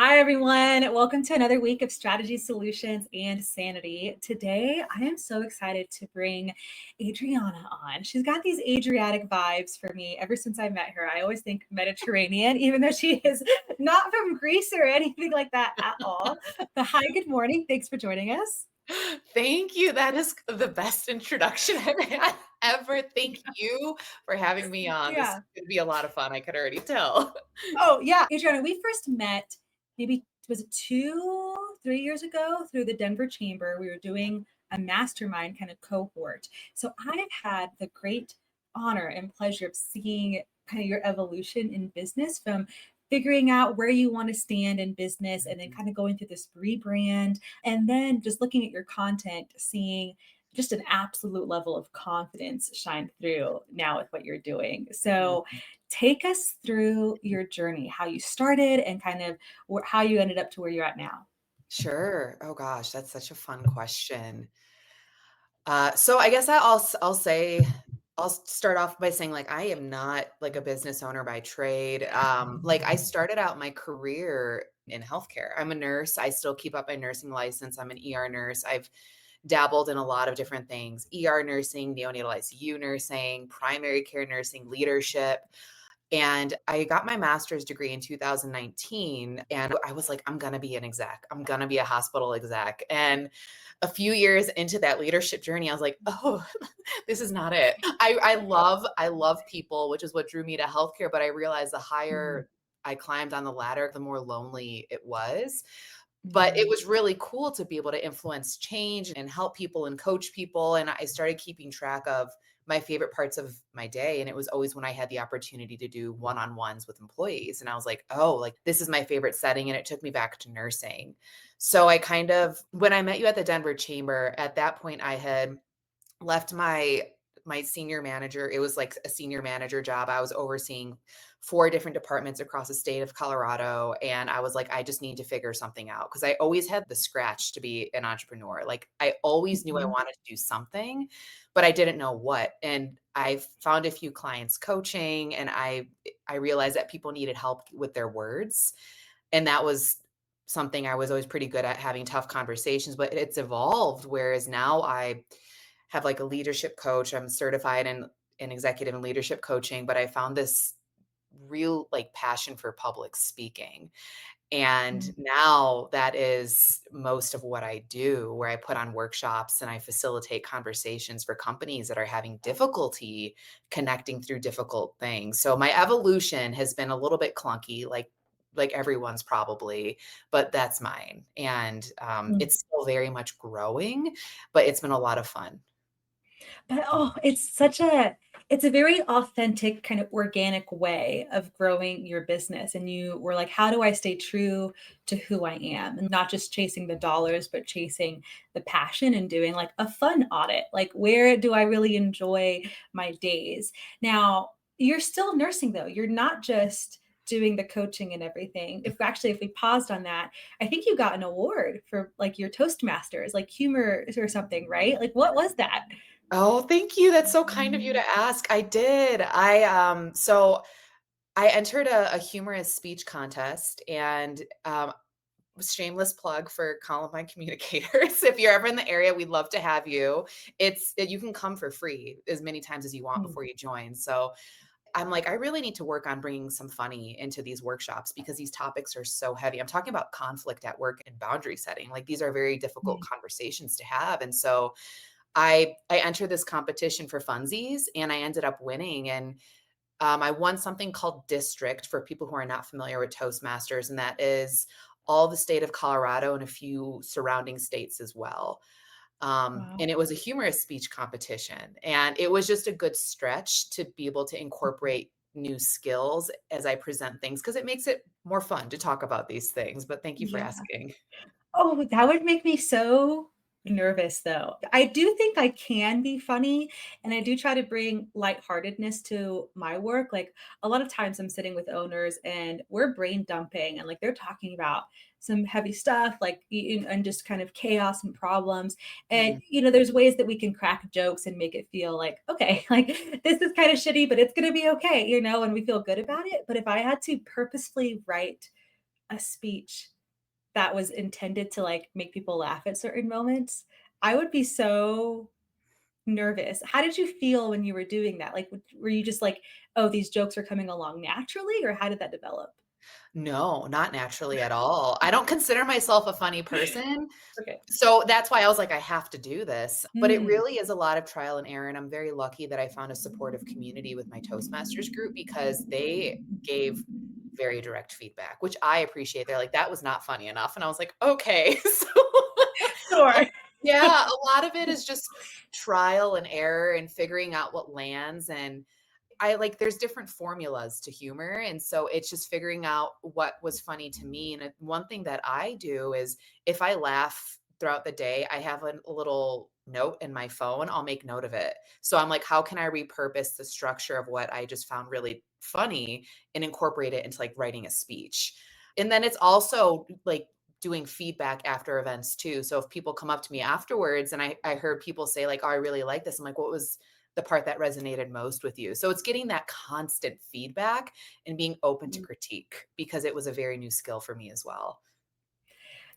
Hi, everyone. Welcome to another week of Strategy Solutions and Sanity. Today, I am so excited to bring Adriana on. She's got these Adriatic vibes for me ever since I met her. I always think Mediterranean, even though she is not from Greece or anything like that at all. But hi, good morning. Thanks for joining us. Thank you. That is the best introduction I've had ever. Thank you for having me on. This is Yeah. gonna be a lot of fun, I could already tell. Oh, yeah. Adriana, we first met maybe was it 2, 3 years ago through the Denver Chamber. We were doing a mastermind kind of cohort. So I've had the great honor and pleasure of seeing kind of your evolution in business from figuring out where you want to stand in business and then kind of going through this rebrand and then just looking at your content, seeing just an absolute level of confidence shine through now with what you're doing. So Mhm. take us through your journey, how you started and kind of how you ended up to where you're at now. Sure. Oh gosh, that's such a fun question. So I guess I'll say start off by saying like I am not like a business owner by trade. Like I started out my career in healthcare. I'm a nurse. I still keep up my nursing license. I'm an ER nurse. I've dabbled in a lot of different things: ER nursing, neonatal ICU nursing, primary care nursing, leadership. And I got my master's degree in 2019. And I was like, I'm going to be an exec. I'm going to be a hospital exec. And a few years into that leadership journey, I was like, oh, this is not it. I love people, which is what drew me to healthcare. But I realized the Mm, higher I climbed on the ladder, the more lonely it was. But it mm, was really cool to be able to influence change and help people and coach people, and I started keeping track of my favorite parts of my day, and it was always when I had the opportunity to do one-on-ones with employees, and I was like, "Oh, like, this is my favorite setting," and it took me back to nursing. So I kind of when I met you at the Denver Chamber, at that point, I had left my senior manager. It was like a senior manager job. I was overseeing 4 different departments across the state of Colorado, and I was like, I just need to figure something out because I always had the scratch to be an entrepreneur. Like I always knew I mhm, wanted to do something, but I didn't know what. And I found a few clients coaching, and I realized that people needed help with their words, and that was something I was always pretty good at, having tough conversations, but it's evolved, whereas now I have like a leadership coach. I'm certified in executive and leadership coaching, but I found this real like passion for public speaking. And mm. now that is most of what I do, where I put on workshops and I facilitate conversations for companies that are having difficulty connecting through difficult things. So my evolution has been a little bit clunky, like everyone's probably, but that's mine. And Mm. it's still very much growing, but it's been a lot of fun. But oh, it's a very authentic kind of organic way of growing your business. And you were like, how do I stay true to who I am and not just chasing the dollars, but chasing the passion and doing like a fun audit? Like, where do I really enjoy my days? Now, you're still nursing though. You're not just doing the coaching and everything. If we paused on that, I think you got an award for like your Toastmasters, like humor or something, right? Like, what was that? Oh, thank you. That's so kind of you to ask. I did. So I entered a humorous speech contest, and shameless plug for Columbine Communicators. If you're ever in the area, we'd love to have you. You can come for free as many times as you want Mm, before you join. So I'm like, I really need to work on bringing some funny into these workshops because these topics are so heavy. I'm talking about conflict at work and boundary setting. Like these are very difficult mm, conversations to have. And so I entered this competition for funsies, and I ended up winning. And I won something called District for people who are not familiar with Toastmasters, and that is all the state of Colorado and a few surrounding states as well. wow. And it was a humorous speech competition, and it was just a good stretch to be able to incorporate new skills as I present things because it makes it more fun to talk about these things. But thank you for Yeah. asking. Oh, that would make me so nervous, though. I do think I can be funny, and I do try to bring lightheartedness to my work. Like, a lot of times I'm sitting with owners and we're brain dumping, and like they're talking about some heavy stuff, like, and just kind of chaos and problems. And, Mhm. there's ways that we can crack jokes and make it feel like, okay, like this is kind of shitty, but it's going to be okay, and we feel good about it. But if I had to purposefully write a speech that was intended to, like, make people laugh at certain moments, I would be so nervous. How did you feel when you were doing that? Like, were you just like, "Oh, these jokes are coming along naturally," or how did that develop? No, not naturally at all. I don't consider myself a funny person, Okay. so that's why I was like, "I have to do this." But it Mm. really is a lot of trial and error, and I'm very lucky that I found a supportive community with my Toastmasters group because they gave very direct feedback, which I appreciate. They're like, "That was not funny enough." And I was like, "Okay." So, Sure. yeah, a lot of it is just trial and error and figuring out what lands, and I like there's different formulas to humor, and so it's just figuring out what was funny to me, and one thing that I do is if I laugh throughout the day, I have a little note in my phone, I'll make note of it. So I'm like, how can I repurpose the structure of what I just found really funny and incorporate it into, like, writing a speech? And then it's also, like, doing feedback after events too, so if people come up to me afterwards and I heard people say like, "Oh, I really like this." I'm like, "What was the part that resonated most with you?" So it's getting that constant feedback and being open to Mm. critique because it was a very new skill for me as well.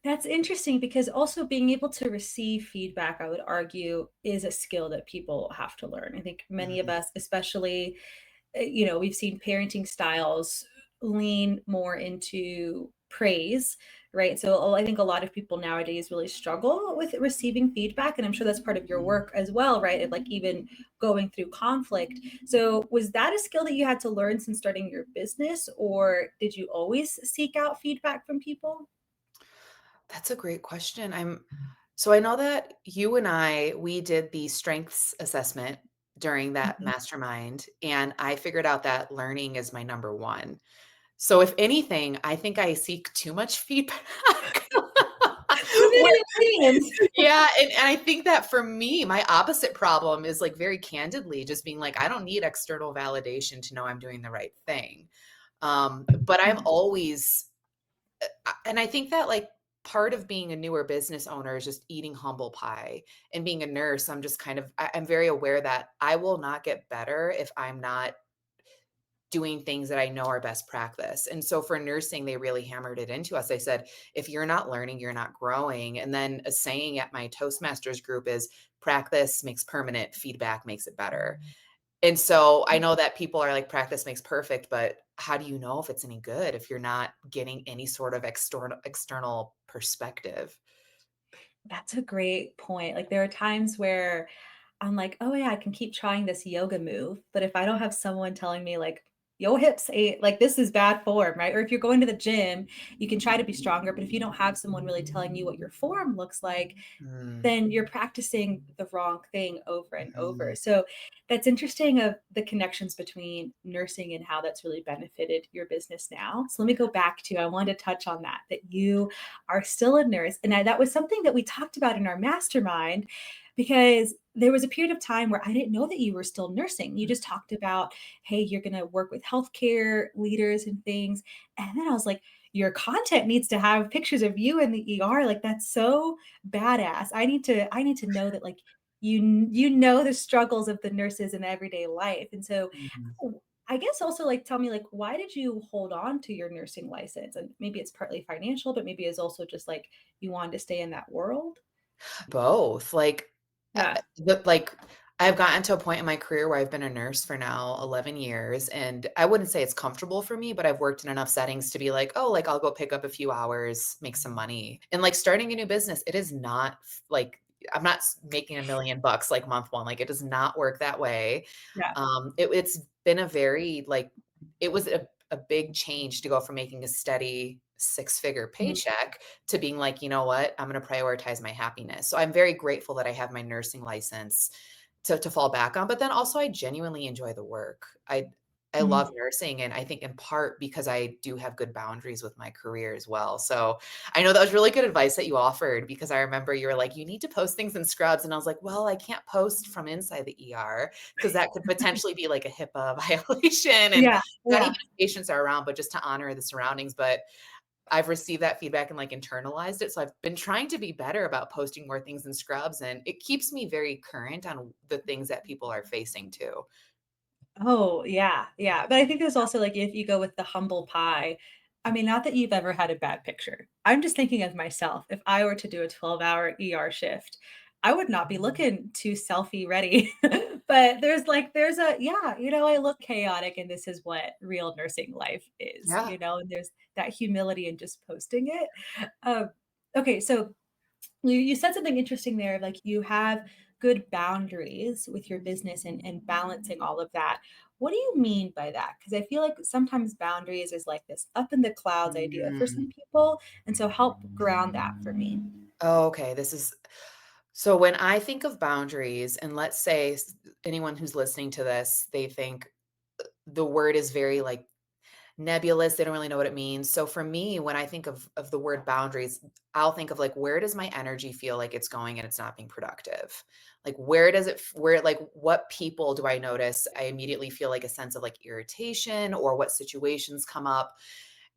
That's interesting because also being able to receive feedback, I would argue, is a skill that people have to learn. I think many of Mhm, us, especially, we've seen parenting styles lean more into praise, right? So I think a lot of people nowadays really struggle with receiving feedback. And I'm sure that's part of your mhm. work as well, right? Of like even going through conflict. So was that a skill that you had to learn since starting your business, or did you always seek out feedback from people? That's a great question. So I know that you and we did the strengths assessment during that Mhm. mastermind, and I figured out that learning is my number one. So if anything, I think I seek too much feedback. Too many opinions. Yeah, and I think that for me, my opposite problem is, like, very candidly just being like, I don't need external validation to know I'm doing the right thing. But I'm Mhm. always and I think that, like, part of being a newer business owner is just eating humble pie, and being a nurse, I'm just kind of I'm very aware that I will not get better if I'm not doing things that I know are best practice. And so for nursing, they really hammered it into us. They said, if you're not learning, you're not growing. And then a saying at my Toastmasters group is practice makes permanent, feedback makes it better. And so I know that people are like, practice makes perfect, but how do you know if it's any good if you're not getting any sort of external perspective? That's a great point. Like, there are times where I'm like, "Oh, yeah, I can keep trying this yoga move," but if I don't have someone telling me, like, "Your hips ain't like, this is bad form," right? Or if you're going to the gym, you can try to be stronger, but if you don't have someone really telling you what your form looks like, Mm, then you're practicing the wrong thing over and over. mhm, So that's interesting of the connections between nursing and how that's really benefited your business now. So let me go back to I wanted to touch on that you are still a nurse. And that was something that we talked about in our mastermind because there was a period of time where I didn't know that you were still nursing. You just talked about, hey, you're going to work with healthcare leaders and things. And then I was like, your content needs to have pictures of you in the ER. Like that's so badass. I need to know that like you know the struggles of the nurses in everyday life. And so mhm. I guess also like tell me like why did you hold on to your nursing license? And maybe it's partly financial, but maybe it's also just like you wanted to stay in that world. Both, Yeah. like, I've gotten to a point in my career where I've been a nurse for now 11 years, and I wouldn't say it's comfortable for me, but I've worked in enough settings to be like, "Oh, like, I'll go pick up a few hours, make some money." And, like, starting a new business, it is not like, I'm not making $1,000,000 like month 1, like, it does not work that way. Yeah. It's been a very, like it was a big change to go from making a steady six-figure Mhm. paycheck to being like, "You know what? I'm gonna prioritize my happiness." So I'm very grateful that I have my nursing license to fall back on, but then also I genuinely enjoy the work. I love Mhm. nursing, and I think in part because I do have good boundaries with my career as well. So I know that was really good advice that you offered because I remember you were like, "You need to post things in scrubs," and I was like, "Well, I can't post from inside the ER because that could potentially be like a HIPAA violation, and Yeah. not even Yeah. if patients are around, but just to honor the surroundings." But I've received that feedback and, like, internalized it, so I've been trying to be better about posting more things in scrubs, and it keeps me very current on the things that people are facing too. Oh, yeah, yeah, but I think there's also, like, if you go with the humble pie, I mean, not that you've ever had a bad picture. I'm just thinking of myself. If I were to do a 12-hour ER shift, I would not be Mhm. looking too selfie ready. But there's a yeah, I look chaotic and this is what real nursing life is, Yeah. and there's that humility in just posting it. Um, okay, so you said something interesting there, like you have good boundaries with your business and balancing all of that. What do you mean by that? Because I feel like sometimes boundaries is like this up in the clouds idea for Mm. some people. And so help ground that for me. Oh, okay, this is so when I think of boundaries, and let's say anyone who's listening to this, they think the word is very like nebulous. They don't really know what it means. So for me, when I think of the word boundaries, I'll think of like where does my energy feel like it's going and it's not being productive? Like where does it where like what people do I notice? I immediately feel like a sense of like irritation or what situations come up.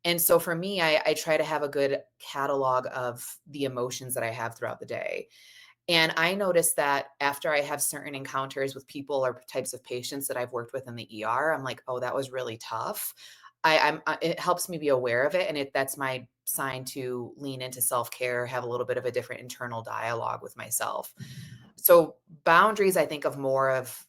And so for me, I try to have a good catalog of the emotions that I have throughout the day. And I noticed that after I have certain encounters with people or types of patients that I've worked with in the ER, I'm like, "Oh, that was really tough." It helps me be aware of it, and that's my sign to lean into self-care, have a little bit of a different internal dialogue with myself. So, boundaries I think of more of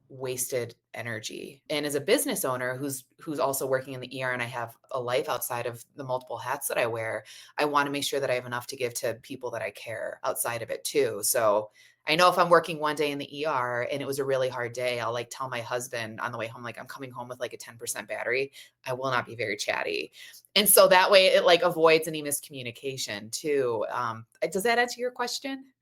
wasted energy. And as a business owner who's also working in the ER and I have a life outside of the multiple hats that I wear, I want to make sure that I have enough to give to people that I care outside of it too. So I know if I'm working one day in the ER and it was a really hard day, I'll like tell my husband on the way home, like I'm coming home with like a 10% battery. I will not be very chatty. And so that way it like avoids any miscommunication too. Does that answer your question?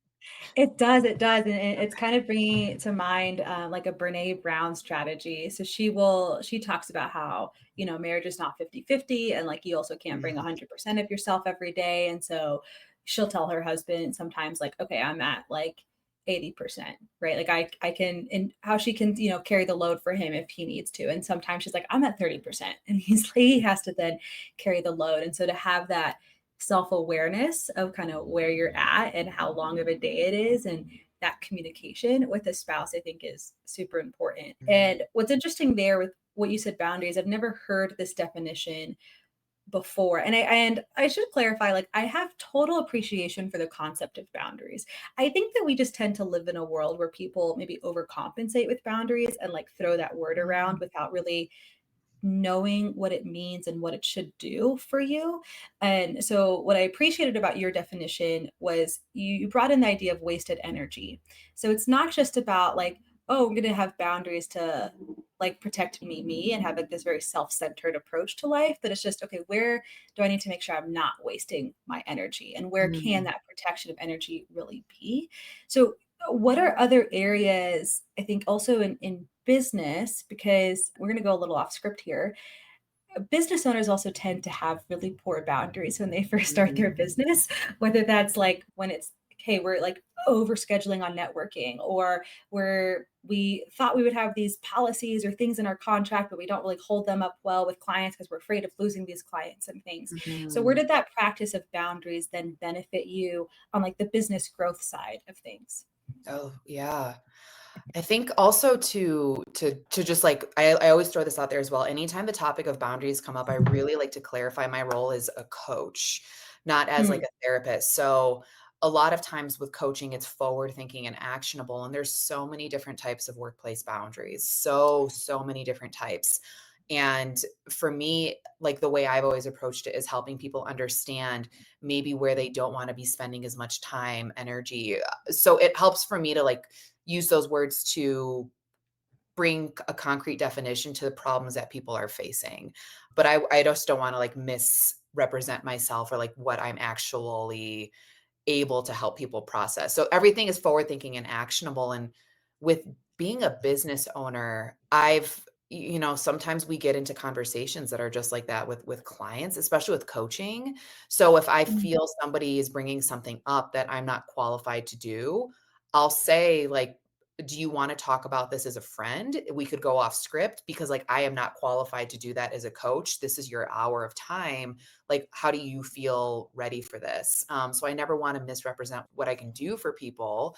It does, and it's kind of bringing to mind, like a Brene Brown strategy. So she talks about how, marriage is not 50-50, and like you also can't bring Mhm. 100% of yourself every day. And so she'll tell her husband sometimes like, okay, I'm at like 80%, right? Like I can, and how she can, carry the load for him if he needs to. And sometimes she's like, I'm at 30%. And he has to then carry the load. And so to have that self-awareness of kind of where you're at and how long of a day it is, and that communication with a spouse I think is super important. Mhm. And what's interesting there with what you said, boundaries, I've never heard this definition before. And I should clarify, like I have total appreciation for the concept of boundaries. I think that we just tend to live in a world where people maybe overcompensate with boundaries and like throw that word around Mm. without really knowing what it means and what it should do for you. And so, what I appreciated about your definition was you brought in the idea of wasted energy. So, it's not just about like, oh, I'm going to have boundaries to like protect me and have like this very self-centered approach to life, that it's just okay, where do I need to make sure I'm not wasting my energy, and where can Mhm. that protection of energy really be? So what are other areas, I think, also in business, because we're going to go a little off script here, business owners also tend to have really poor boundaries when they first start their Mhm. business, whether that's like when it's, okay, we're like over scheduling on networking, or where we thought we would have these policies or things in our contract, but we don't really hold them up well with clients because we're afraid of losing these clients and things. So where Mhm. did that practice of boundaries then benefit you on like the business growth side of things? Oh, yeah. I think also to just like I always throw this out there as well. Anytime the topic of boundaries come up, I really like to clarify my role as a coach, not as like Hmm. a therapist. So a lot of times with coaching, it's forward thinking and actionable. And there's so many different types of workplace boundaries. So many different types. And for me, like the way I've always approached it is helping people understand maybe where they don't want to be spending as much time, energy. So it helps for me to like use those words to bring a concrete definition to the problems that people are facing. But I just don't want to like misrepresent myself or like what I'm actually able to help people process. So everything is forward thinking and actionable. And with being a business owner, sometimes we get into conversations that are just like that with clients, especially with coaching. So if I Mm. feel somebody is bringing something up that I'm not qualified to do, I'll say like, do you want to talk about this as a friend? We could go off script because like I am not qualified to do that as a coach. This is your hour of time, like how do you feel ready for this? So I never want to misrepresent what I can do for people.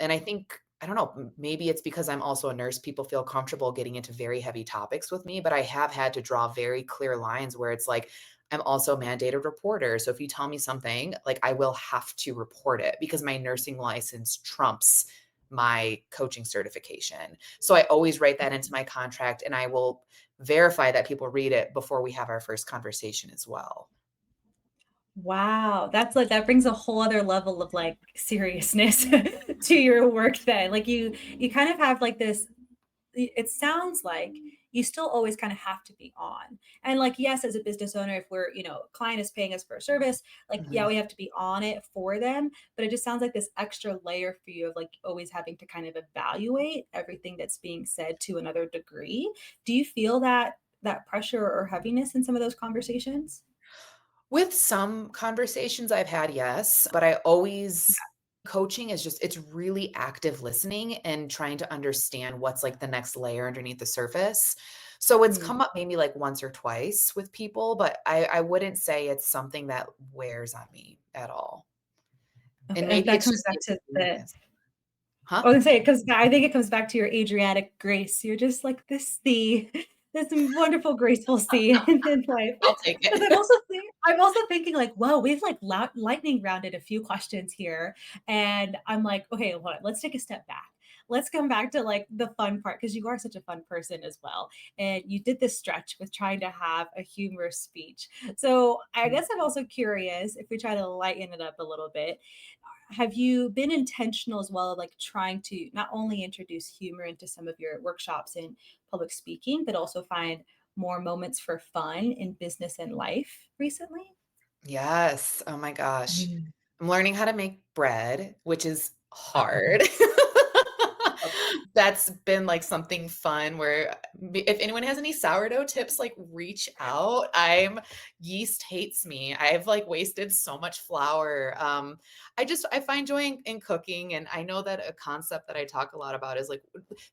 And I think I don't know, maybe it's because I'm also a nurse, people feel comfortable getting into very heavy topics with me, but I have had to draw very clear lines where it's like I'm also a mandated reporter. So if you tell me something, like I will have to report it because my nursing license trumps my coaching certification. So I always write that into my contract and I will verify that people read it before we have our first conversation as well. Wow, that's like that brings a whole other level of like seriousness to your work then. Like you kind of have like this it sounds like you still always kind of have to be on. And like, yes, as a business owner, if we're, client is paying us for a service, like, yeah, Mhm. we have to be on it for them. But it just sounds like this extra layer for you of like always having to kind of evaluate everything that's being said to another degree. Do you feel that pressure or heaviness in some of those conversations? With some conversations I've had, yes, but I always coaching is just it's really active listening and trying to understand what's like the next layer underneath the surface. So it's Mm, come up maybe like once or twice with people, but I wouldn't say it's something that wears on me at all. okay. And And maybe that it's comes just back the to the awareness. Huh? I was gonna say because I think it comes back to your Adriatic grace. You're just like this wonderful, graceful sea in life. I'll take Because it. I'm also thinking like, whoa, we've like lightning rounded a few questions here, and I'm like, okay, hold on, let's take a step back. Let's come back to like the fun part because you are such a fun person as well, and you did this stretch with trying to have a humorous speech. So I guess I'm also curious if we try to lighten it up a little bit, have you been intentional as well, like trying to not only introduce humor into some of your workshops in public speaking, but also find more moments for fun in business and life recently? Yes. Oh my gosh. Mm. I'm learning how to make bread, which is Okay. hard. That's been, like, something fun where if anyone has any sourdough tips, like, reach out. Yeast hates me. I've, like, wasted so much flour. I find joy in cooking, and I know that a concept that I talk a lot about is, like,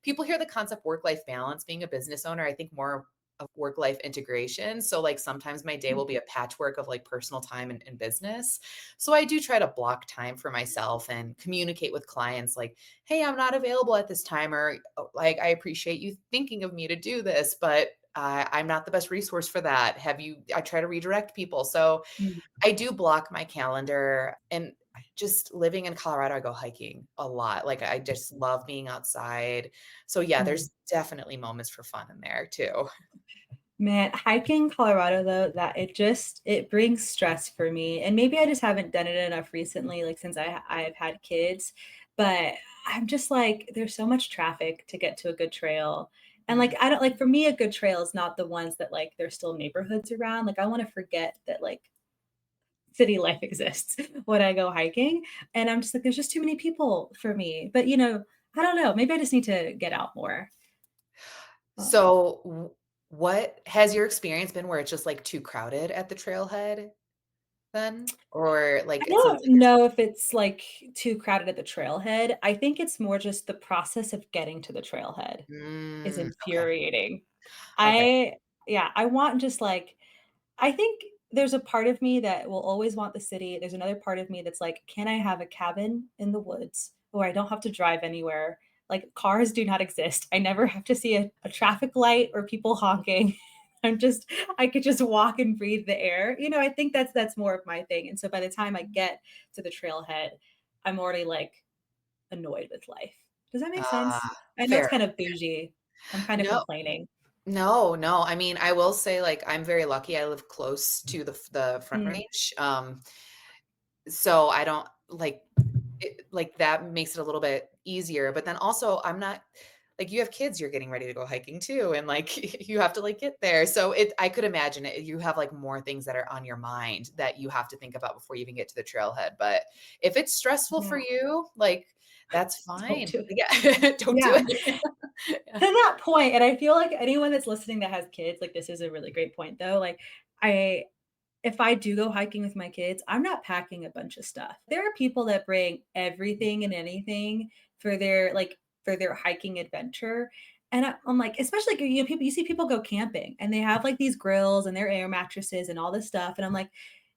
people hear the concept work-life balance. Being a business owner, I think more of work-life integration. So, like, sometimes my day will be a patchwork of, like, personal time and business. So I do try to block time for myself and communicate with clients like, "Hey, I'm not available at this time," or, like, "I appreciate you thinking of me to do this, but I'm not the best resource for that. Have you" I try to redirect people. So Mm, I do block my calendar, and just living in Colorado, I go hiking a lot. Like, I just love being outside. So, yeah, mm. there's definitely moments for fun in there too. Man, hiking Colorado though, that it brings stress for me. And maybe I just haven't done it enough recently, like since I've had kids. But I'm just like, there's so much traffic to get to a good trail. And Mm. like I don't like for me, a good trail is not the ones that like there's still neighborhoods around. Like I want to forget that like city life exists when I go hiking. And I'm just like, there's just too many people for me. But I don't know. Maybe I just need to get out more. So, what has your experience been where it's just, like, too crowded at the trailhead then? Or, like, I it sounds don't like you're know if it's, like, too crowded at the trailhead. I think it's more just the process of getting to the trailhead is Okay, infuriating. okay. I Yeah, I want just, like I think there's a part of me that will always want the city. There's another part of me that's like, "Can I have a cabin in the woods where I don't have to drive anywhere?" Like, cars do not exist. I never have to see a traffic light or people honking. I could just walk and breathe the air. I think that's more of my thing, and so by the time I get to the trailhead, I'm already, like, annoyed with life. Does that make sense? I know it's Fair. kind of bougie. I'm kind of No, complaining. no, no, I mean, I will say, like, I'm very lucky I live close to the Front Mm, Range, so I don't like, that makes it a little bit easier, but then also I'm not like, you have kids, you're getting ready to go hiking too, and, like, you have to, like, get there, so I could imagine it you have, like, more things that are on your mind that you have to think about before you even get to the trailhead, but if it's stressful for yeah, you, like, that's don't fine. do it. Yeah, don't do Yeah. it. To Yeah. that point, and I feel like anyone that's listening that has kids, like, this is a really great point, though, like, I if I do go hiking with my kids, I'm not packing a bunch of stuff. There are people that bring everything and anything for their hiking adventure, and I'm like especially, like, you see people go camping, and they have, like, these grills and their air mattresses and all this stuff, and I'm like,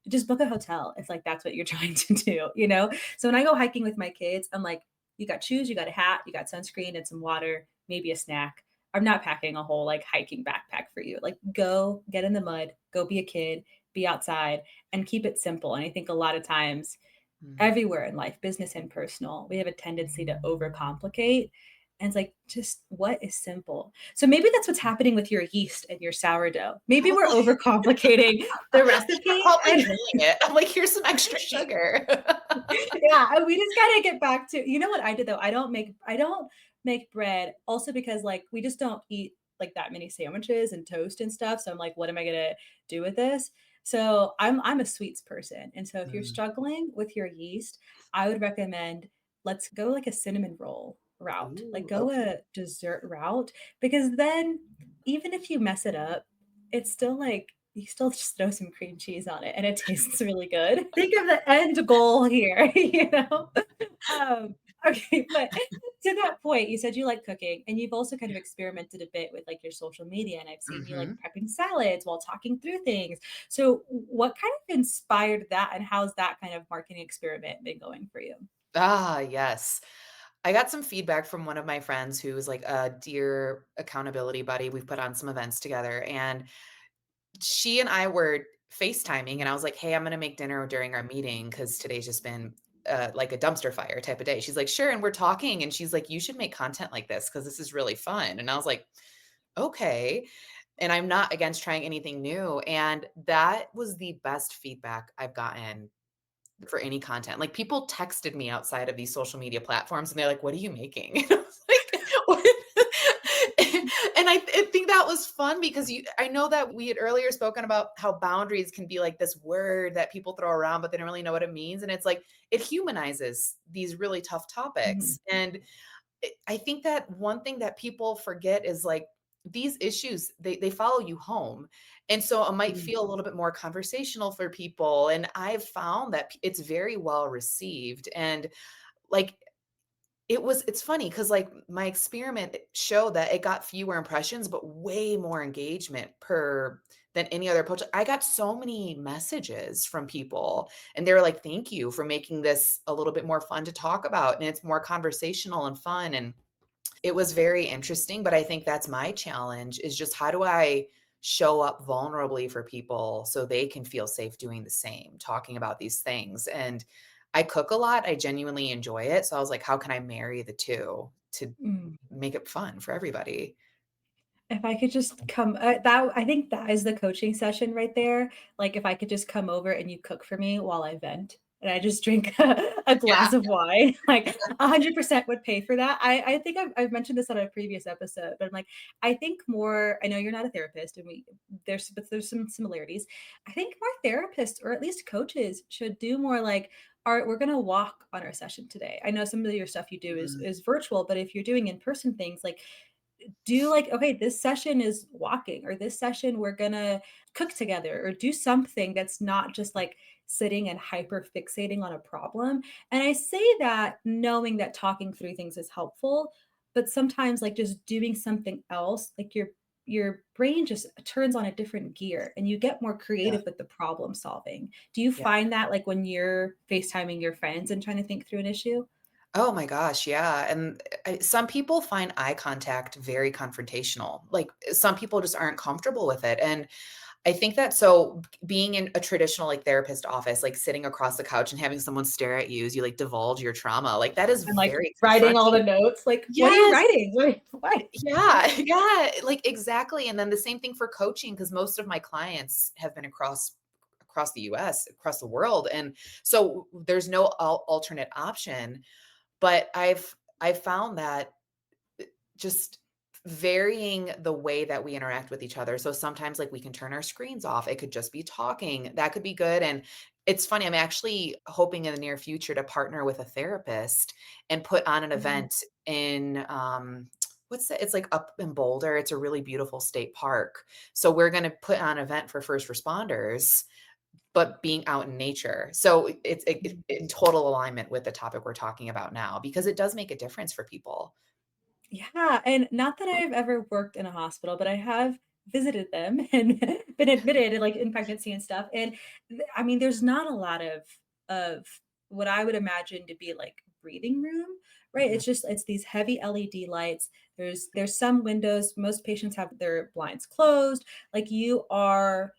"Just book a hotel if, like, that's what you're trying to do," you know? So when I go hiking with my kids, I'm like, "You got shoes, you got a hat, you got sunscreen and some water, maybe a snack. I'm not packing a whole, like, hiking backpack for you. Like, go get in the mud, go be a kid, be outside, and keep it simple. And I think a lot of times Mm. everywhere in life, business and personal, we have a tendency to overcomplicate. And it's like, just what is simple? So maybe that's what's happening with your yeast and your sourdough. Maybe we're Probably. overcomplicating the You're recipe. probably And killing it. I'm like, "Here's some extra sugar." yeah, and we just gotta get back to, you know what I did though? I don't make bread also because like we just don't eat like that many sandwiches and toast and stuff. So I'm like, what am I gonna do with this? So I'm a sweets person. And so if you're Mm. struggling with your yeast, I would recommend let's go like a cinnamon roll route, like Ooh, go okay. a dessert route, because then even if you mess it up, it's still like you still just throw some cream cheese on it and it tastes really good. Think of the end goal here, you know? Okay, but to that point, you said you like cooking and you've also kind of experimented a bit with like your social media, and I've seen you like Mhm. prepping salads while talking through things. So what kind of inspired that and how's that kind of marketing experiment been going for you? Ah, yes. I got some feedback from one of my friends who's like a dear accountability buddy. We've put on some events together, and she and I were FaceTiming, and I was like, "Hey, I'm gonna make dinner during our meeting because today's just been like a dumpster fire type of day." She's like, "Sure," and we're talking, and she's like, "You should make content like this because this is really fun." And I was like, "Okay." And I'm not against trying anything new. And that was the best feedback I've gotten for any content. Like, people texted me outside of these social media platforms, and they're like, "What are you making?" And I was like, "What?" And I think that was fun because I know that we had earlier spoken about how boundaries can be like this word that people throw around, but they don't really know what it means, and it's like, it humanizes these really tough Mhm, topics, and I think that one thing that people forget is, like, these issues, they follow you home, and so it might mhm, feel a little bit more conversational for people, and I've found that p it's very well received, and, like, it's funny because, like, my experiment showed that it got fewer impressions, but way more engagement per than any other post. I got so many messages from people, and they were like, "Thank you for making this a little bit more fun to talk about, and it's more conversational and fun," and it was very interesting, but I think that's my challenge is just how do I show up vulnerably for people so they can feel safe doing the same, talking about these things. And I cook a lot. I genuinely enjoy it. So I was like, how can I marry the two to mm. make it fun for everybody? If I could just come that I think that is the coaching session right there. Like, if I could just come over and you cook for me while I vent, and I just drink a Yeah. glass of wine, like, 100% would pay for that. I think I've mentioned this on a previous episode, but I'm like, I think more I know you're not a therapist, and there's some similarities. I think more therapists, or at least coaches, should do more like, "Alright, we're gonna walk on our session today." I know some of your stuff you do Mhm. is virtual, but if you're doing in-person things, like, do like, okay, this session is walking, or this session we're gonna cook together, or do something that's not just like sitting and hyper fixating on a problem. And I say that knowing that talking through things is helpful, but sometimes like just doing something else, like your brain just turns on a different gear and you get more Yeah. creative with the problem solving. Do you Yeah. find that like when you're FaceTiming your friends and trying to think through an issue? Oh my gosh, yeah, and some people find eye contact very confrontational. Like, some people just aren't comfortable with it, and I think that so being in a traditional, like, therapist office, like, sitting across the couch and having someone stare at you as you, like, divulge your trauma, like, that is And like very writing all confronting. the notes, like, what are you Yes! writing? What? Yeah, yeah, like, exactly, and then the same thing for coaching because most of my clients have been across the US, across the world, and so there's no alternate option, but I've found that just varying the way that we interact with each other. So sometimes like we can turn our screens off. It could just be talking. That could be good. And it's funny, I'm actually hoping in the near future to partner with a therapist and put on an Mhm. event in what's that? It's like up in Boulder. It's a really beautiful state park. So we're going to put on an event for first responders, but being out in nature. So it's Mhm. in total alignment with the topic we're talking about now because it does make a difference for people. Yeah, and not that I've ever worked in a hospital, but I have visited them and been admitted, like, in pregnancy and stuff, and I mean, there's not a lot of what I would imagine to be, like, breathing room, right? Mhm. It's these heavy LED lights. There's some windows. Most patients have their blinds closed. Like, you are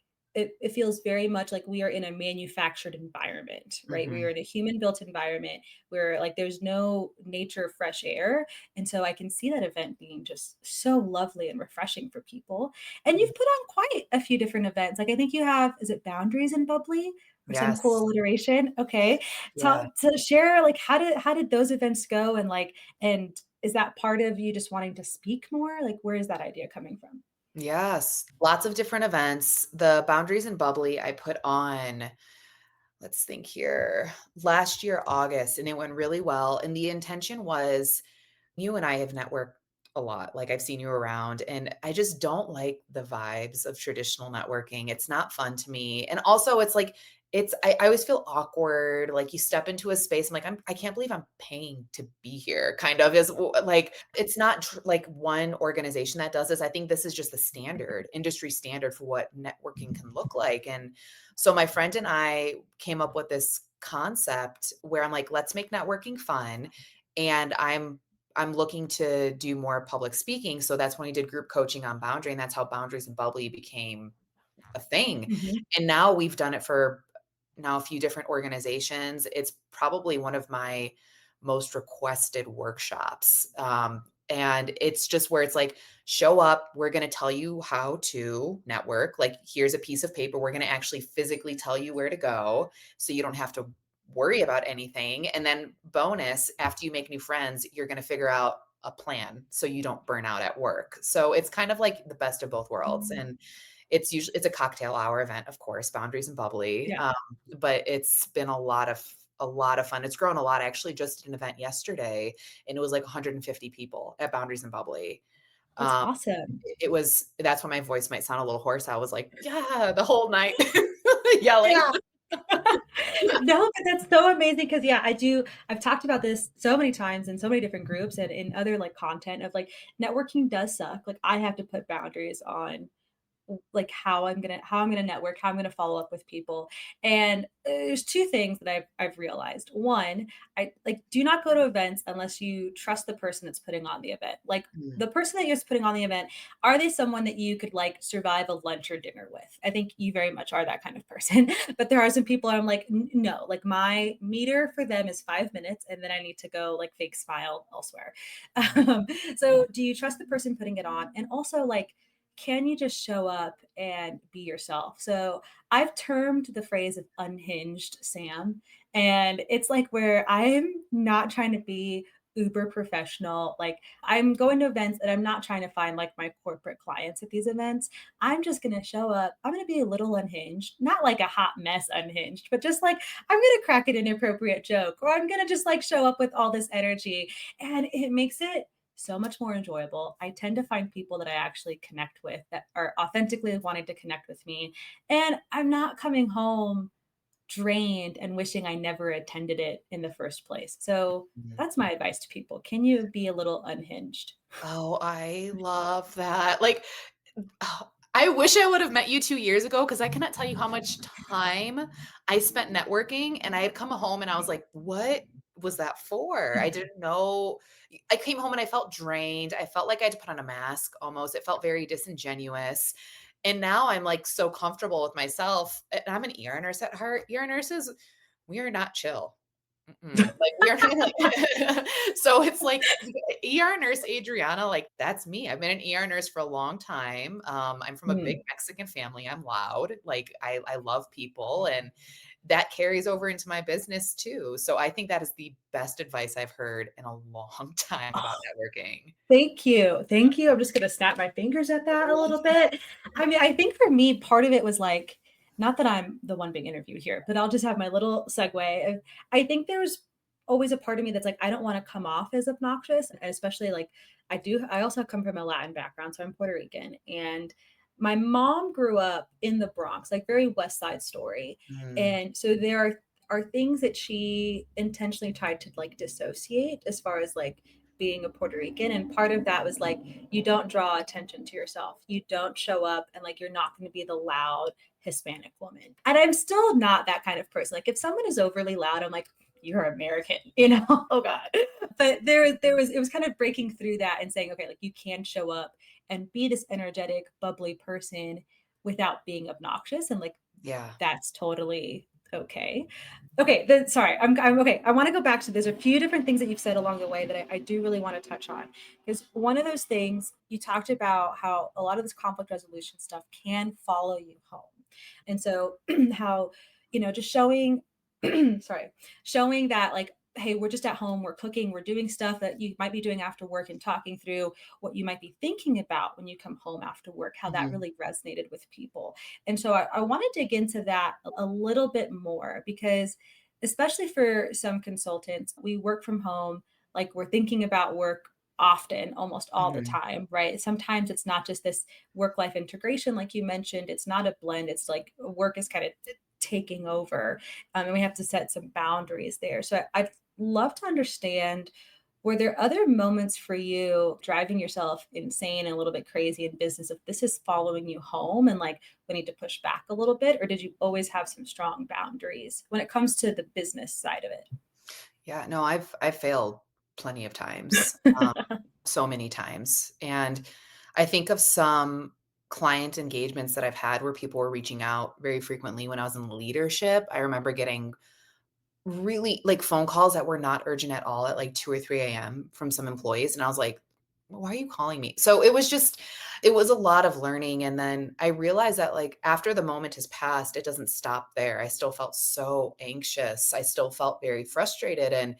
it feels very much like we are in a manufactured environment, right? We are Mhm. in a human built environment where like there's no nature fresh air. And so I can see that event being just so lovely and refreshing for people. And Mm. you've put on quite a few different events. Like I think you have, is it Boundaries and Bubbly or some cool Yes. alliteration? Okay. Yeah. Tell to share like how did those events go, and like, and is that part of you just wanting to speak more? Like where is that idea coming from? Yes. Lots of different events. The Boundaries and Bubbly I put on, let's think here, last year, August, and it went really well. And the intention was, you and I have networked a lot. Like I've seen you around, and I just don't like the vibes of traditional networking. It's not fun to me. And also it's like I always feel awkward. Like you step into a space, I'm like, I can't believe I'm paying to be here, kind of like it's not like one organization that does this. I think this is just the standard, industry standard for what networking can look like. And so my friend and I came up with this concept where I'm like, let's make networking fun. And I'm looking to do more public speaking. So that's when we did group coaching on boundary. And that's how Boundaries and Bubbly became a thing. Mhm. And now we've done it for now a few different organizations. It's probably one of my most requested workshops. And it's just where it's like, show up, we're going to tell you how to network. Like, here's a piece of paper. We're going to actually physically tell you where to go so you don't have to worry about anything. And then, bonus, after you make new friends, you're going to figure out a plan so you don't burn out at work. So it's kind of like the best of both worlds. Mm. And it's a cocktail hour event, of course, Boundaries and Bubbly. Yeah, But it's been a lot of fun. It's grown a lot. I actually just did an event yesterday, and it was like 150 people at Boundaries and Bubbly. that's Um, awesome. that's why my voice might sound a little hoarse. I was like, yeah, the whole night yelling. Yeah. No, but that's so amazing because yeah, I've talked about this so many times in so many different groups and in other like content of like networking does suck. Like I have to put boundaries on like how I'm gonna network, how I'm gonna follow up with people. And there's two things that I've realized. One, I like do not go to events unless you trust the person that's putting on the event. Like Mm, the person that you're putting on the event, are they someone that you could like survive a lunch or dinner with? I think you very much are that kind of person. But there are some people I'm like, No, like my meter for them is 5 minutes and then I need to go like fake smile elsewhere." mm, Um, so do you trust the person putting it on? And also like can you just show up and be yourself? So I've termed the phrase of unhinged Sam. And it's like where I'm not trying to be uber professional. Like I'm going to events and I'm not trying to find like my corporate clients at these events. I'm just going to show up. I'm going to be a little unhinged, not like a hot mess unhinged, but just like I'm going to crack an inappropriate joke or I'm going to just like show up with all this energy. And it makes it so much more enjoyable. I tend to find people that I actually connect with that are authentically wanting to connect with me. And I'm not coming home drained and wishing I never attended it in the first place. So mm. that's my advice to people. Can you be a little unhinged? Oh, I love that. Like, oh, I wish I would have met you 2 years ago because I cannot tell you how much time I spent networking, and I had come home and I was like, "What was that for?" I didn't know. I came home and I felt drained. I felt like I had to put on a mask almost. It felt very disingenuous. And now I'm, like, so comfortable with myself, and I'm an ER nurse at heart. ER nurses, we are not chill. Mm-mm. Like, we are not like so it's like ER nurse Adriana, like, that's me. I've been an ER nurse for a long time. I'm from a big Mm. Mexican family. I'm loud. Like, I love people, and that carries over into my business too. So I think that is the best advice I've heard in a long time about networking. Thank you. Thank you. I'm just gonna snap my fingers at that a little bit. I mean, I think for me, part of it was like, not that I'm the one being interviewed here, but I'll just have my little segue. I think there's always a part of me that's like, I don't want to come off as obnoxious. And especially like I also come from a Latin background, so I'm Puerto Rican. And my mom grew up in the Bronx, like very West Side Story. Mm, And so there are things that she intentionally tried to like dissociate as far as like being a Puerto Rican. And part of that was like, you don't draw attention to yourself. You don't show up and like, you're not going to be the loud Hispanic woman. And I'm still not that kind of person. Like, if someone is overly loud, I'm like, you're American, oh God. But it was kind of breaking through that and saying, okay, like you can show up and be this energetic, bubbly person without being obnoxious, and like Yeah. that's totally okay. Okay, then sorry, I'm okay. I want to go back to there's a few different things that you've said along the way that I do really want to touch on. Because one of those things you talked about how a lot of this conflict resolution stuff can follow you home. And so how, just showing sorry, showing that like, hey, we're just at home, we're cooking, we're doing stuff that you might be doing after work and talking through what you might be thinking about when you come home after work, how that Mhm. really resonated with people. And so I want to dig into that a little bit more because, especially for some consultants, we work from home, like we're thinking about work often, almost all the Mhm. time, right? Sometimes it's not just this work life integration, like you mentioned, it's not a blend, it's like work is kind of taking over. And we have to set some boundaries there. So I'd love to understand, were there other moments for you driving yourself insane and a little bit crazy in business if this is following you home and like we need to push back a little bit? Or did you always have some strong boundaries when it comes to the business side of Yeah, no, I've failed plenty of times, it? so many times, and I think of some client engagements that I've had where people were reaching out very frequently when I was in leadership. I remember getting really like, phone calls that were not urgent at all at, like, 2 or 3 AM from some employees, and I was like, "Well, why are you calling me?" So, it was a lot of learning, and then I realized that, like, after the moment has passed, it doesn't stop there. I still felt so anxious. I still felt very frustrated, and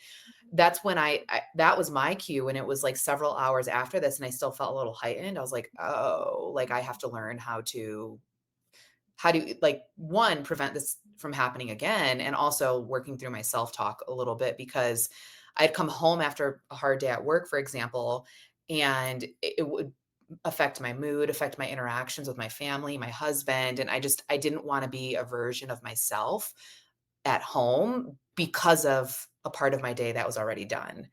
that's when I that was my cue, and it was, like, several hours after this, and I still felt a little heightened. I was like, "Oh, like, I have to learn how do you like, 1, prevent this from happening again, and also working through my self-talk a little bit because I'd come home after a hard day at work, for example, and it would affect my mood, affect my interactions with my family, my husband, and I didn't wanna be a version of myself at home because of a part of my day that was already done.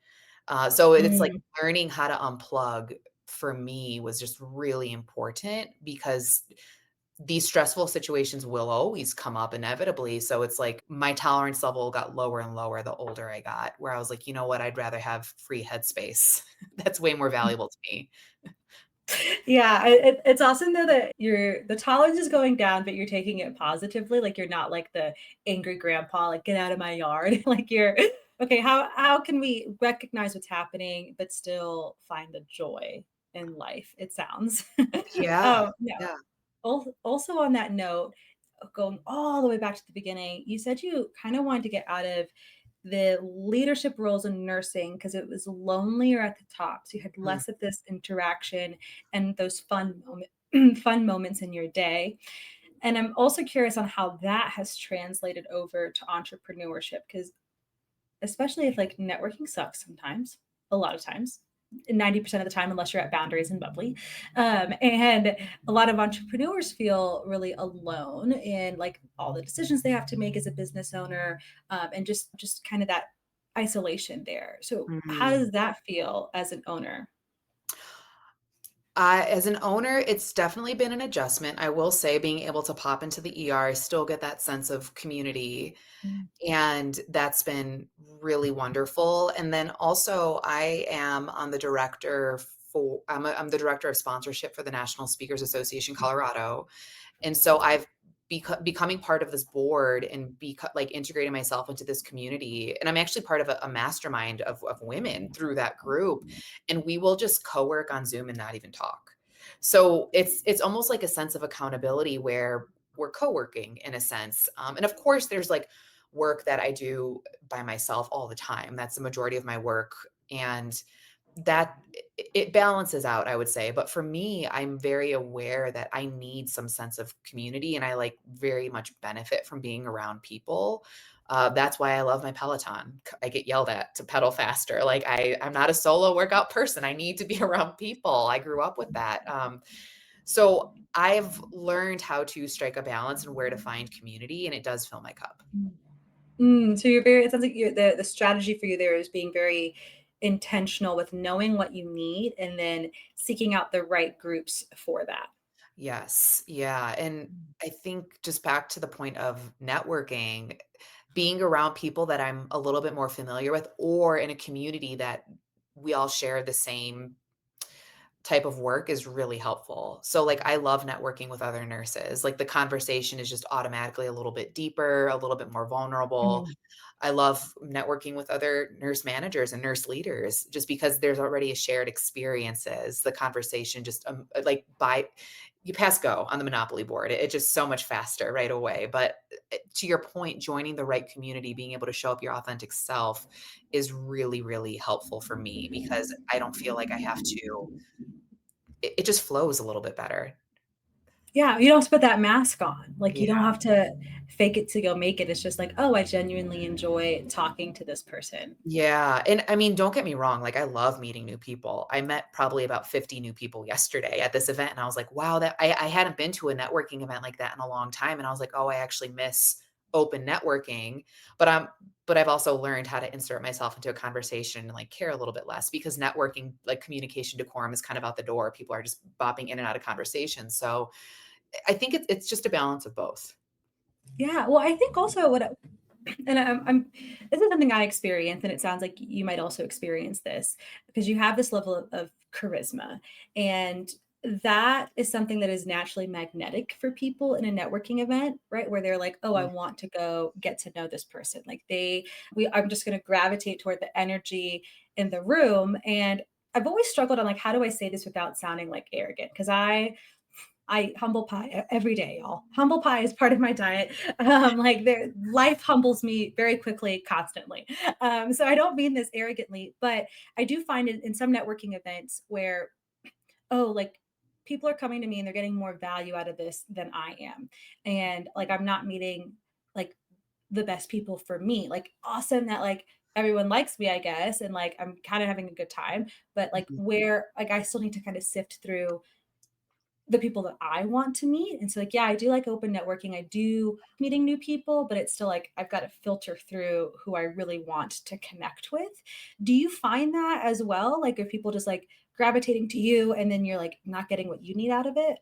So it's like Mm. learning how to unplug for me was just really important because these stressful situations will always come up inevitably. So it's like my tolerance level got lower and lower the older I got, where I was like, you know what? I'd rather have free headspace. That's way more valuable to me. Yeah, it's awesome though that the tolerance is going down, but you're taking it positively. Like you're not like the angry grandpa, like get out of my yard. Like you're okay. How can we recognize what's happening, but still find the joy in life? It sounds. Yeah. Oh no. Yeah. Also on that note, going all the way back to the beginning, you said you kind of wanted to get out of the leadership roles in nursing because it was lonelier at the top. So you had Mm. less of this interaction and those fun moments in your day. And I'm also curious on how that has translated over to entrepreneurship because especially if like networking sucks sometimes, a lot of times, 90% of the time, unless you're at Boundaries and Bubbly. And a lot of entrepreneurs feel really alone in like all the decisions they have to make as a business owner, and just kind of that isolation there. So how Mhm. does that feel as an owner? As an owner, it's definitely been an adjustment. I will say being able to pop into the ER, I still get that sense of community. Mm, And that's been really wonderful. And then also I am on the director I'm the director of sponsorship for the National Speakers Association Colorado. And so I've becoming part of this board and like integrating myself into this community. And I'm actually part of a mastermind of women through that group. And we will just co-work on Zoom and not even talk. So it's almost like a sense of accountability where we're co-working in a sense. And of course, there's like work that I do by myself all the time. That's the majority of my work. And that it balances out, I would say. But for me, I'm very aware that I need some sense of community and I like very much benefit from being around people. That's why I love my Peloton. I get yelled at to pedal faster. Like I'm not a solo workout person. I need to be around people. I grew up with that. So I've learned how to strike a balance and where to find community, and it does fill my cup. mm. So you're very, it sounds like the strategy for you there is being very intentional with knowing what you need and then seeking out the right groups for that. Yes. Yeah. And I think just back to the point of networking, being around people that I'm a little bit more familiar with or in a community that we all share the same type of work is really helpful. So, like, I love networking with other nurses. Like, the conversation is just automatically a little bit deeper, a little bit more vulnerable. Mhm. I love networking with other nurse managers and nurse leaders just because there's already a shared experiences. The conversation just like by you pass go on the monopoly board. It's just so much faster right away. But to your point, joining the right community, being able to show up your authentic self is really, really helpful for me because I don't feel like I have to, it just flows a little bit better. Yeah, you don't have to put that mask on. Like, you don't Yeah. have to fake it till you make it. It's just like, "Oh, I genuinely enjoy talking to this person." Yeah, and I mean, don't get me wrong, like, I love meeting new people. I met probably about 50 new people yesterday at this event, and I was like, "Wow, that" I hadn't been to a networking event like that in a long time, and I was like, "Oh, I actually miss open networking." But, but I've also learned how to insert myself into a conversation and, like, care a little bit less because networking, like, communication decorum is kind of out the door. People are just bopping in and out of conversation, so I think it's just a balance of both. Yeah, well, I think also and I'm this is something I experience, and it sounds like you might also experience this because you have this level of charisma, and that is something that is naturally magnetic for people in a networking event, right? Where they're like, "Oh, I Mm, want to go get to know this person." Like I'm just going to gravitate toward the energy in the room, and I've always struggled on like, how do I say this without sounding like arrogant? Because I humble pie every day, y'all. Humble pie is part of my diet. Like life humbles me very quickly, constantly. So I don't mean this arrogantly, but I do find in some networking events where, oh, like people are coming to me and they're getting more value out of this than I am. And like I'm not meeting like the best people for me. Like awesome that like everyone likes me, I guess, and like I'm kind of having a good time. But like mhm. where like I still need to kind of sift through the people that I want to meet. And so like, yeah, I do like open networking. I do meeting new people, but it's still like I've got to filter through who I really want to connect with. Do you find that as well? Like if people just like gravitating to you and then you're like not getting what you need out of it?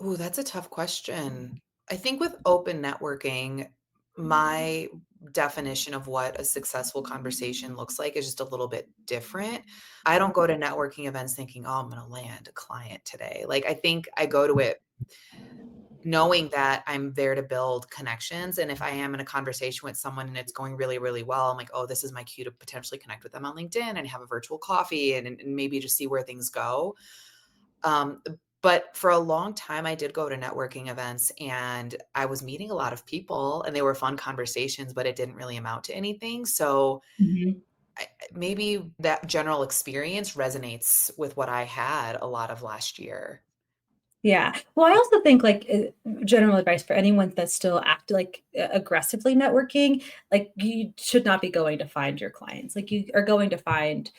Ooh, that's a tough question. I think with open networking, my definition of what a successful conversation looks like is just a little bit different. I don't go to networking events thinking, "Oh, I'm gonna land a client today." Like, I think I go to it knowing that I'm there to build connections, and if I am in a conversation with someone and it's going really, really well, I'm like, "Oh, this is my cue to potentially connect with them on LinkedIn and have a virtual coffee and maybe just see where things go." Um, but for a long time, I did go to networking events and I was meeting a lot of people and they were fun conversations, but it didn't really amount to anything. So Mhm. maybe that general experience resonates with what I had a lot of last year. Yeah. Well, I also think like general advice for anyone that's still like aggressively networking, like you should not be going to find your clients. Like you are going to find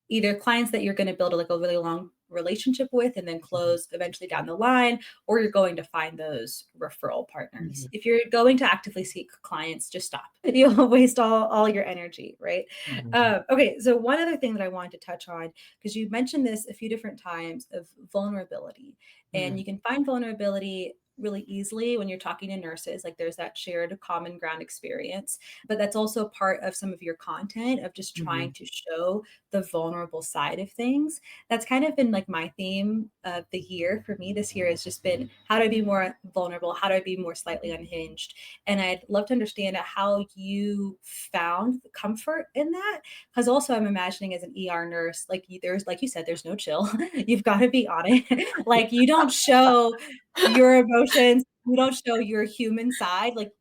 either clients that you're going to build like a really long relationship with and then Mhm, close eventually down the line, or you're going to find those referral partners. mhm, If you're going to actively seek clients, just stop. You'll waste all your energy, right? mhm, Okay, so one other thing that I wanted to touch on, because you mentioned this a few different times of vulnerability, and mm, you can find vulnerability really easily when you're talking to nurses. Like there's that shared common ground experience, but that's also part of some of your content of just trying mhm. to show the vulnerable side of things. That's kind of been like my theme of the year for me this year has just been how do I be more vulnerable? How do I be more slightly unhinged? And I'd love to understand how you found the comfort in that. Because also I'm imagining as an ER nurse, like there's like you said, there's no chill. You've got to be on it. Like you don't show your emotions, you don't show your human side. Like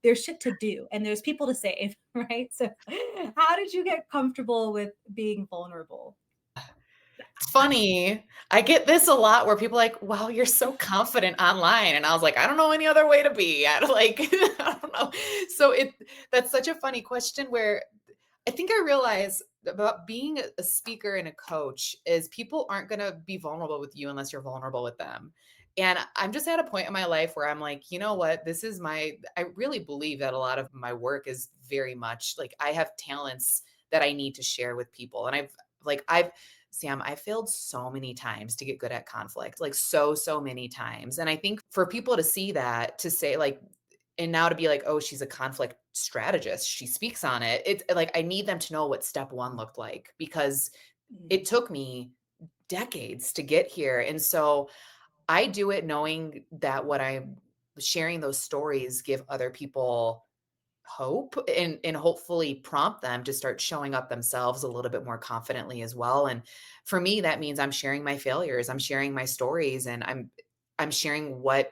there's shit to do and there's people to save, right? So how did you get comfortable with being vulnerable? It's funny. I get this a lot where people are like, "Wow, you're so confident online." And I was like, "I don't know any other way to be." I like, I don't know. So that's such a funny question where I think I realize about being a speaker and a coach is people aren't going to be vulnerable with you unless you're vulnerable with them. And I'm just at a point in my life where I'm like, you know what? I really believe that a lot of my work is very much like I have talents that I need to share with people. And Sam, I failed so many times to get good at conflict, like so many times. And I think for people to see that, to say like, and now to be like, "Oh, she's a conflict strategist. She speaks on it." It's like I need them to know what step 1 looked like because Mm. it took me decades to get here. And so I do it knowing that what I'm sharing those stories give other people hope and hopefully prompt them to start showing up themselves a little bit more confidently as well. And for me, that means I'm sharing my failures, I'm sharing my stories, and I'm sharing what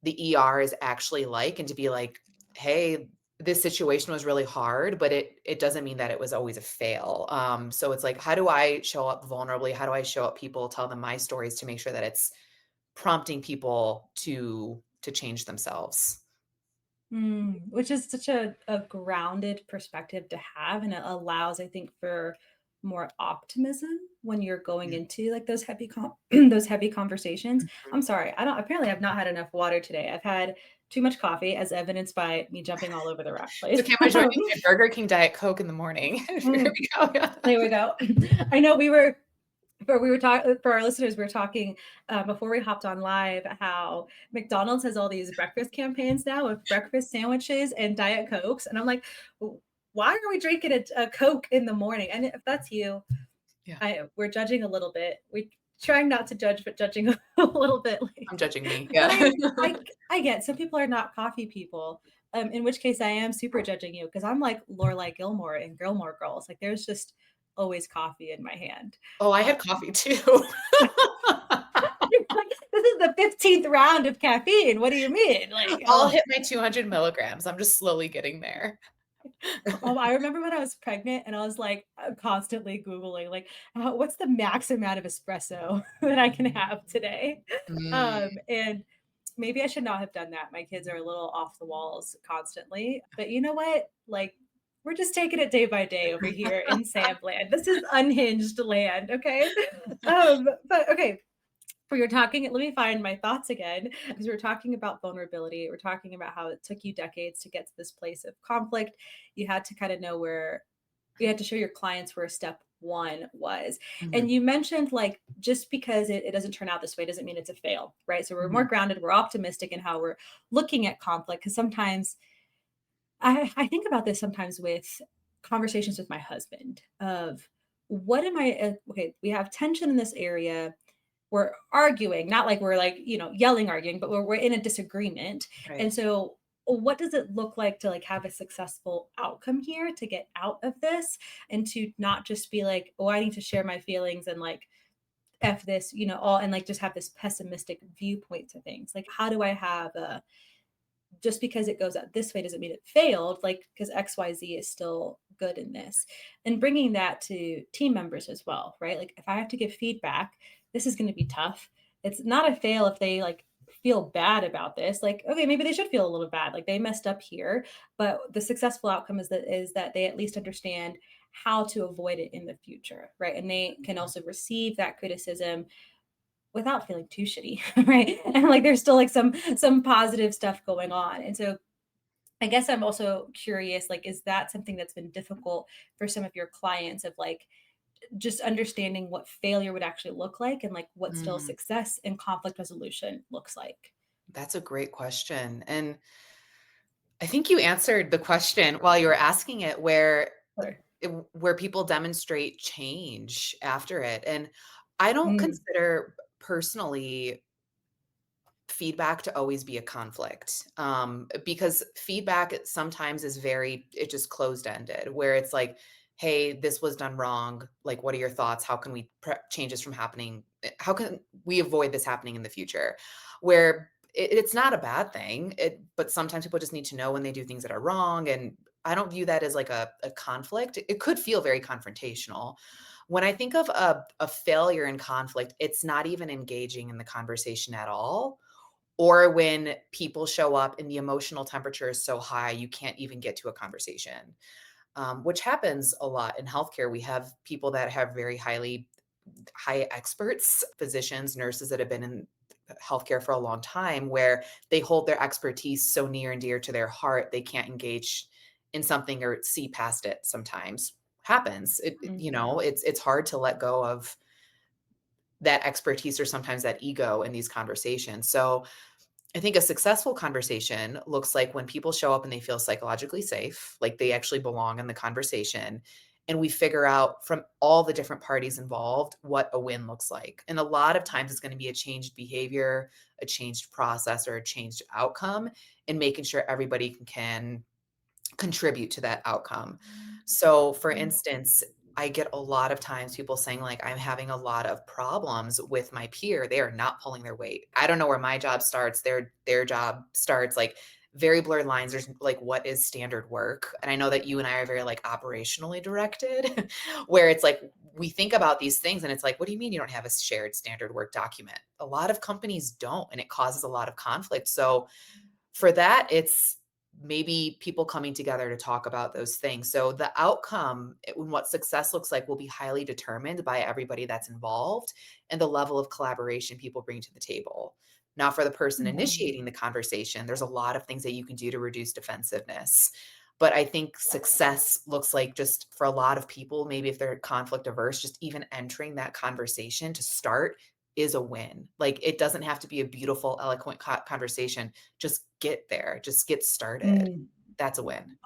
the ER is actually like, and to be like, hey, this situation was really hard, but it doesn't mean that it was always a fail. So it's like, how do I show up vulnerably? How do I show up people, tell them my stories to make sure that it's prompting people to change themselves? Which is such a grounded perspective to have, and it allows, I think, for more optimism when you're going Yeah. into like those heavy those heavy conversations. Mhm. I'm sorry, I don't apparently I've not had enough water today. I've had too much coffee, as evidenced by me jumping all over the rock It's place. okay, I'm joining my Burger King Diet Coke in the morning. Here Mm, we go. Yeah. there we go. I know we were talking for our listeners, we were talking before we hopped on live how McDonald's has all these breakfast campaigns now with breakfast sandwiches and Diet Cokes. And I'm like, why are we drinking a Coke in the morning? And if that's you, Yeah. we're judging a little bit. We trying not to judge, but judging a little bit. I'm judging me. But Yeah. I get some people are not coffee people. In which case I am super judging you because I'm like Lorelai Gilmore in Gilmore Girls. Like there's just always coffee in my hand. Oh, I Um, had coffee too. like, this is the 15th round of caffeine. What do you mean? Like, I'll oh, hit my 200 milligrams. I'm just slowly getting there. oh, I remember when I was pregnant and I was like constantly Googling, like, what's the max amount of espresso that I can have today? Mm. And maybe I should not have done that. My kids are a little off the walls constantly. But you know what? Like, we're just taking it day by day over here in Sam land. This is unhinged land, okay? But okay, we were talking, let me find my thoughts again, because we were talking about vulnerability. We're talking about how it took you decades to get to this place of conflict. You had to kind of know where you had to show your clients where step one was. And Mhm, you mentioned like just because it doesn't turn out this way doesn't mean it's a fail, right? So we're more mhm, grounded, we're optimistic in how we're looking at conflict. Because sometimes I think about this sometimes with conversations with my husband of what am I okay, we have tension in this area, we're arguing, not like we're like, yelling arguing, but we're in a disagreement. right. And so what does it look like to like have a successful outcome here to get out of this and to not just be like, oh, I need to share my feelings and like F this, all and like just have this pessimistic viewpoint to things. Like how do I have a just because it goes out this way doesn't mean it failed, like because XYZ is still good in this. And bringing that to team members as well, right? Like if I have to give feedback, this is going to be tough. It's not a fail if they like feel bad about this. Like, okay, maybe they should feel a little bad, like they messed up here. But the successful outcome is that they at least understand how to avoid it in the future, right? And they can also receive that criticism without feeling too shitty, right? And like there's still like some positive stuff going on. And so I guess I'm also curious, like, is that something that's been difficult for some of your clients of like just understanding what failure would actually look like and like what still Mm, success and conflict resolution looks like? that's a great question, and I think you answered the question while you were asking it, Sure. where people demonstrate change after it, and I don't Mm, consider personally feedback to always be a conflict, because feedback sometimes is very it just closed ended where it's like, hey, this was done wrong, like what are your thoughts, how can we change this from happening, how can we avoid this happening in the future, where it's not a bad thing, but sometimes people just need to know when they do things that are wrong, and I don't view that as like a conflict. It could feel very confrontational. When I think of a failure in conflict, it's not even engaging in the conversation at all, or when people show up and the emotional temperature is so high, you can't even get to a conversation, which happens a lot in healthcare. We have people that have very high experts, physicians, nurses that have been in healthcare for a long time, where they hold their expertise so near and dear to their heart, they can't engage in something or see past it sometimes. Happens. mhm. It's hard to let go of that expertise or sometimes that ego in these conversations. So I think a successful conversation looks like when people show up and they feel psychologically safe, like they actually belong in the conversation, and we figure out from all the different parties involved what a win looks like. And a lot of times it's going to be a changed behavior, a changed process, or a changed outcome, and making sure everybody can contribute to that outcome. So, for instance, I get a lot of times people saying, like, I'm having a lot of problems with my peer. They are not pulling their weight. I don't know where my job starts, their job starts, like very blurred lines. There's like what is standard work? And I know that you and I are very like operationally directed, where it's like we think about these things and it's like, what do you mean you don't have a shared standard work document? A lot of companies don't, and it causes a lot of conflict. So for that, it's maybe people coming together to talk about those things. So the outcome and what success looks like will be highly determined by everybody that's involved and the level of collaboration people bring to the table. Now, for the person Mhm. initiating the conversation, there's a lot of things that you can do to reduce defensiveness. But I think success looks like, just for a lot of people, maybe if they're conflict averse, just even entering that conversation to start is a win. Like, it doesn't have to be a beautiful, eloquent conversation. Just get there, just get started. Mm. That's a win.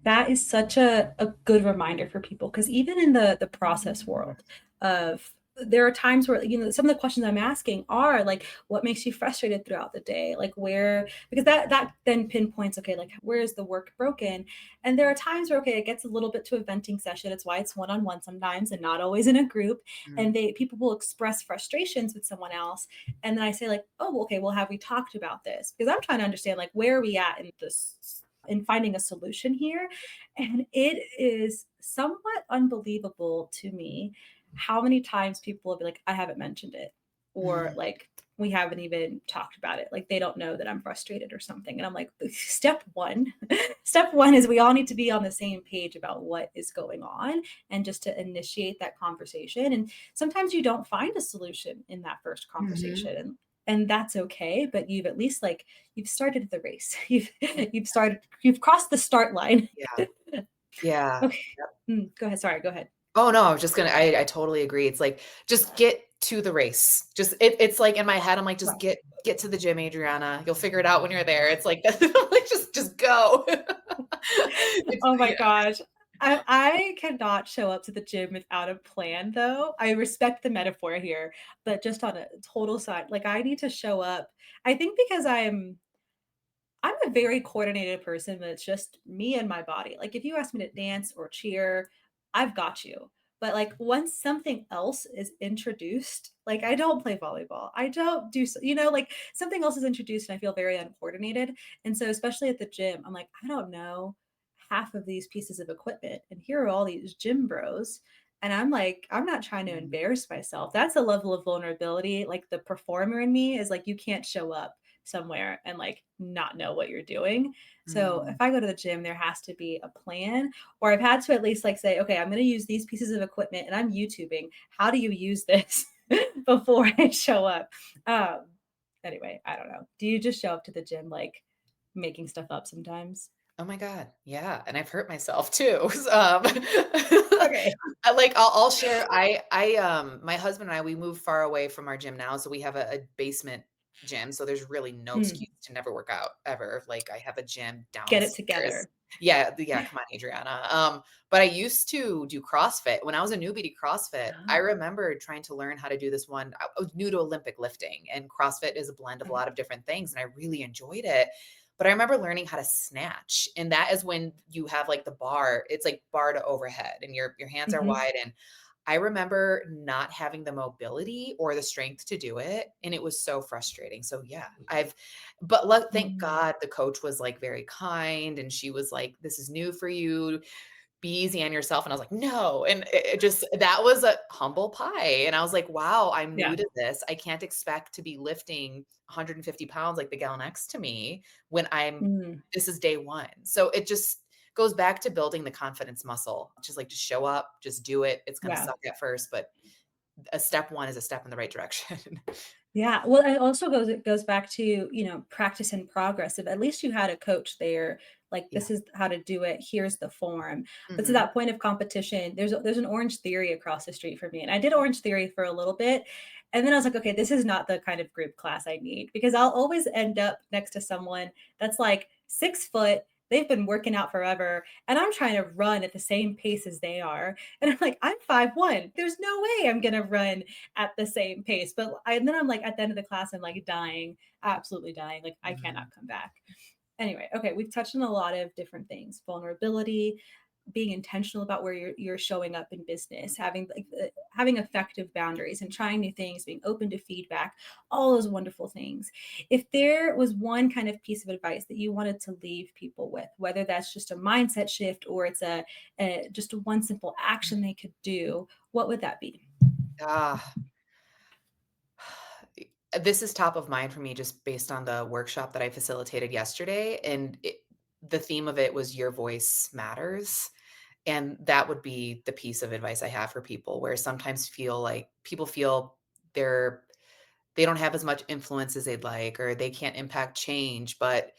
That is such a good reminder for people because even in the process world of there are times where some of the questions I'm asking are like what makes you frustrated throughout the day, like where, because that then pinpoints, okay, like where is the work broken. And there are times where, okay, it gets a little bit to a venting session. It's why it's one-on-one sometimes and not always in a group. Mhm, And they people will express frustrations with someone else, and then I say like, oh, okay, well, have we talked about this? Because I'm trying to understand like where are we at in this, in finding a solution here. And it is somewhat unbelievable to me how many times people will be like, I haven't mentioned it. Or mhm, like, we haven't even talked about it. Like, they don't know that I'm frustrated or something. And I'm like, step one, step one is we all need to be on the same page about what is going on and just to initiate that conversation. And sometimes you don't find a solution in that first mhm. conversation. And that's okay, but you've at least like you've started the race. You've crossed the start line. Yeah, yeah. Okay. Go ahead. Sorry, go ahead. Oh, no, I was just gonna I totally agree. It's like, just get to the race. Just it's like in my head, I'm like, "Just Right. get to the gym, Adriana. You'll figure it out when you're there." It's like, like, just go. It's Oh my yeah. gosh. I cannot show up to the gym without a plan though. I respect the metaphor here, but just on a total side, like I need to show up. I think because I'm a very coordinated person, but it's just me and my body. Like if you ask me to dance or cheer, I've got you. But like once something else is introduced, like I don't play volleyball. I don't do like something else is introduced and I feel very uncoordinated. And so especially at the gym, I'm like, I don't know half of these pieces of equipment. And here are all these gym bros. And I'm like, I'm not trying to Mhm, embarrass myself. That's a level of vulnerability. Like the performer in me is like, you can't show up somewhere and like not know what you're doing. So if mhm. I go to the gym, there has to be a plan, or I've had to at least like say, okay, I'm going to use these pieces of equipment and I'm YouTubing. How do you use this before I show up? Um, anyway, I don't know. Do you just show up to the gym like making stuff up sometimes? Oh my god, yeah, and I've hurt myself too. Okay. I like, I'll share. My husband and I, we moved far away from our gym now, so we have a basement gym, so there's really no Mm, excuse to never work out ever. Like, I have a gym get it downstairs. together. Yeah, come on, Adriana. But I used to do CrossFit. When I was a newbie to CrossFit, I Oh, remember trying to learn how to do this one. I was new to Olympic lifting, and CrossFit is a blend of a okay. lot of different things, and I really enjoyed it. But I remember learning how to snatch, and that is when you have, like, the bar, it's like bar to overhead, and your hands are Mhm. wide, and I remember not having the mobility or the strength to do it, and it was so frustrating. So, yeah, thank Mm, God the coach was, like, very kind, and she was like, "This is new for you. Be easy on yourself." And I was like, "No." And it just, that was a humble pie. And I was like, wow, I'm new yeah. to this. I can't expect to be lifting 150 pounds like the gal next to me when Mm, this is day one. So it just goes back to building the confidence muscle, just like, just show up, just do it. It's going to yeah. suck at first, but a step one is a step in the right direction. Yeah, well, it goes back to, practice and progress. If at least you had a coach there, like Yeah. this is how to do it, here's the form. But to Hmm. that point of competition, there's an Orange Theory across the street for me. And I did Orange Theory for a little bit. And then I was like, okay, this is not the kind of group class I need because I'll always end up next to someone that's like 6 foot they've been working out forever and I'm trying to run at the same pace as they are. And I'm like, I'm 5'1". There's no way I'm gonna run at the same pace. And then I'm like at the end of the class, I'm like dying, absolutely dying. Like I Mhm. cannot come back. Anyway, okay, we've touched on a lot of different things: vulnerability, being intentional about where you're showing up in business, having having effective boundaries and trying new things, being open to feedback, all those wonderful things. If there was one kind of piece of advice that you wanted to leave people with, whether that's just a mindset shift or it's a just a one simple action they could do, what would that be? Ah, this is top of mind for me just based on the workshop that I facilitated yesterday, and the theme of it was "Your voice matters." And that would be the piece of advice I have for people where sometimes feel like people feel they're they don't have as much influence as they'd like, or they can't impact change, but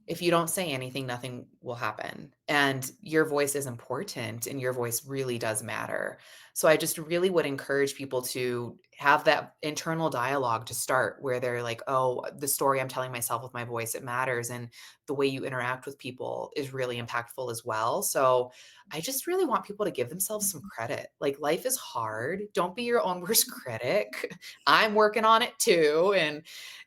if you don't say anything, nothing will happen. And your voice is important and your voice really does matter. So I just really would encourage people to have that internal dialogue to start where they're like, oh, the story I'm telling myself with my voice, it matters. And the way you interact with people is really impactful as well. So I just really want people to give themselves some credit. Like life is hard. Don't be your own worst critic. I'm working on it too. And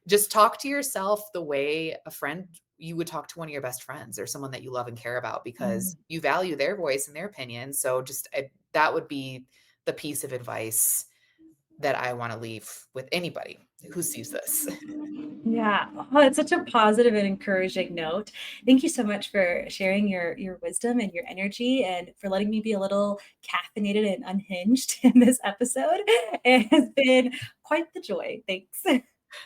just talk to yourself the way a friend you would talk to one of your best friends or someone that you love and care about because you value their voice and their opinion. So just that would be the piece of advice that I want to leave with anybody who sees this. Yeah. Oh, it's such a positive and encouraging note. Thank you so much for sharing your wisdom and your energy and for letting me be a little caffeinated and unhinged in this episode. It has been quite the joy. Thanks.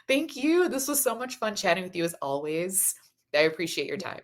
Thank you. This was so much fun chatting with you as always. I appreciate your time.